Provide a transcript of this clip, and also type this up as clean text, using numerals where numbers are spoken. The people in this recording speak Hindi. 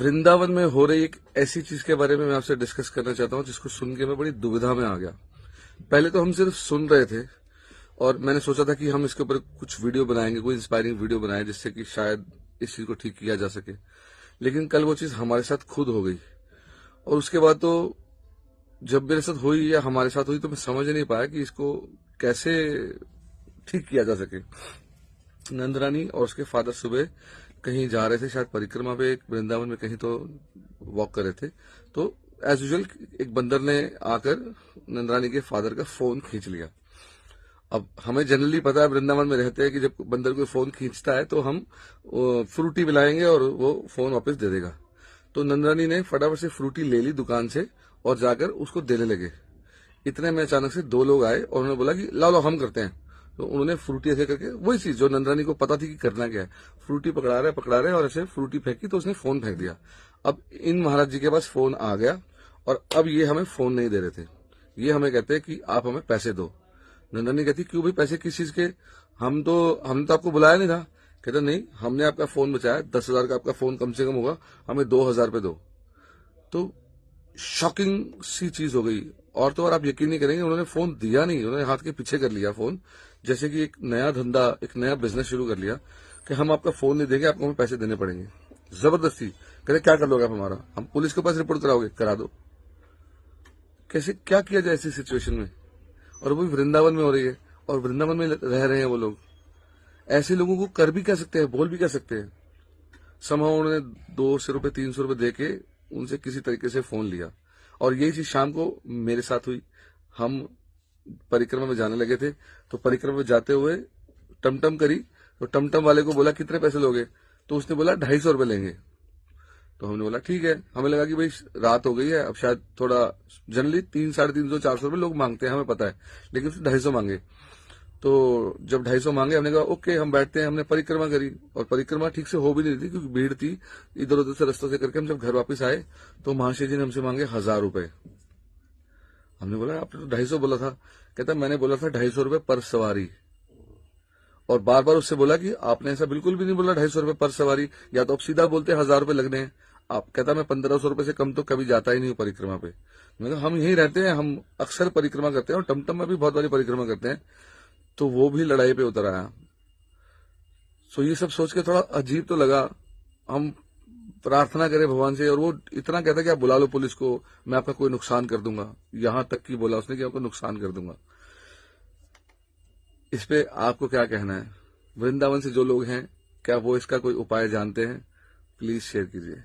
वृंदावन में हो रही एक ऐसी चीज के बारे में मैं आपसे डिस्कस करना चाहता हूं जिसको सुन के मैं बड़ी दुविधा में आ गया। पहले तो हम सिर्फ सुन रहे थे और मैंने सोचा था कि हम इसके ऊपर कुछ वीडियो बनाएंगे, कोई इंस्पायरिंग वीडियो बनाए जिससे कि शायद इस चीज को ठीक किया जा सके। लेकिन कल वो चीज हमारे साथ खुद हो गई और उसके बाद तो जब मेरे साथ हुई या हमारे साथ हुई तो मैं समझ नहीं पाया कि इसको कैसे ठीक किया जा सके। नंदरानी और उसके फादर सुबह कहीं जा रहे थे, शायद परिक्रमा पे, एक वृंदावन में कहीं तो वॉक कर रहे थे। तो एज यूजुअल एक बंदर ने आकर नंदरानी के फादर का फोन खींच लिया। अब हमें जनरली पता है, वृंदावन में रहते हैं कि जब बंदर कोई फोन खींचता है तो हम फ्रूटी पिलाएंगे और वो फोन वापस दे देगा। तो नंदरानी ने फटाफट से फ्रूटी ले ली दुकान से और जाकर उसको देने लगे। इतने में अचानक से दो लोग आए और उन्होंने बोला कि लाओ लाओ हम करते हैं। तो उन्होंने फ्रूटी ऐसे करके, वही चीज जो नंदरानी को पता थी कि करना क्या है, फ्रूटी पकड़ा रहे और ऐसे फ्रूटी फेंकी तो उसने फोन फेंक दिया। अब इन महाराज जी के पास फोन आ गया और अब ये हमें फोन नहीं दे रहे थे। ये हमें कहते हैं कि आप हमें पैसे दो। नंदरानी कहती क्यों भाई, पैसे किस चीज के? हमने तो आपको बुलाया नहीं था। कहते नहीं, हमने आपका फोन बचाया, 10,000 का आपका फोन कम से कम होगा, हमें 2,000 रुपये दो। तो शॉकिंग सी चीज हो गई। और तो और आप यकीन नहीं करेंगे, उन्होंने फोन दिया नहीं, उन्होंने हाथ के पीछे कर लिया फोन, जैसे कि एक नया धंधा, एक नया बिजनेस शुरू कर लिया कि हम आपका फोन नहीं देंगे, आपको हमें पैसे देने पड़ेंगे जबरदस्ती। कहते क्या कर लोगे आप हमारा? हम पुलिस के पास रिपोर्ट कराओगे? करा दो। कैसे क्या किया जाए ऐसी सिचुएशन में? और वो भी वृंदावन में हो रही है और वृंदावन में रह रहे हैं वो लोग। ऐसे लोगों को कर भी क्या सकते हैं, बोल भी क्या सकते हैं। समहाउ उन्होंने 200 रुपए 300 रुपए देके उनसे किसी तरीके से फोन लिया। और यही चीज शाम को मेरे साथ हुई। हम परिक्रमा में जाने लगे थे, तो परिक्रमा में जाते हुए टमटम करी, तो टमटम वाले को बोला कितने पैसे लोगे? तो उसने बोला 250 रुपए लेंगे। तो हमने बोला ठीक है। हमें लगा कि भाई रात हो गई है, अब शायद थोड़ा, जनरली 300, 350, 400 रुपए लोग मांगते हैं, हमें पता है, लेकिन उसने 250 मांगे। तो जब 250 मांगे, हमने कहा ओके हम बैठते हैं। हमने परिक्रमा करी और परिक्रमा ठीक से हो भी नहीं थी क्योंकि भीड़ थी। इधर उधर से रास्तों से करके हम जब घर वापस आए तो महाशय जी ने हमसे मांगे 1,000 रुपए। हमने बोला आपने तो 250 बोला था। कहता मैंने बोला था 250 रुपए पर सवारी। और बार बार उससे बोला कि आपने ऐसा बिल्कुल भी नहीं बोला 250 रुपए पर सवारी, या तो आप सीधा बोलते 1,000 रुपए लगने हैं। आप कहता मैं 1,500 रुपए से कम तो कभी जाता ही नहीं हूँ परिक्रमा पे। मैं हम यहीं रहते हैं, हम अक्सर परिक्रमा करते हैं और टमटम में भी बहुत बारी परिक्रमा करते हैं। तो वो भी लड़ाई पे उतर आया। सो ये सब सोच के थोड़ा अजीब तो लगा। हम प्रार्थना करें भगवान से और वो इतना कहता कि आप बुला लो पुलिस को, मैं आपका कोई नुकसान कर दूंगा। यहां तक की बोला उसने कि आपको नुकसान कर दूंगा। इस पे आपको क्या कहना है? वृंदावन से जो लोग हैं, क्या वो इसका कोई उपाय जानते हैं? प्लीज शेयर कीजिए।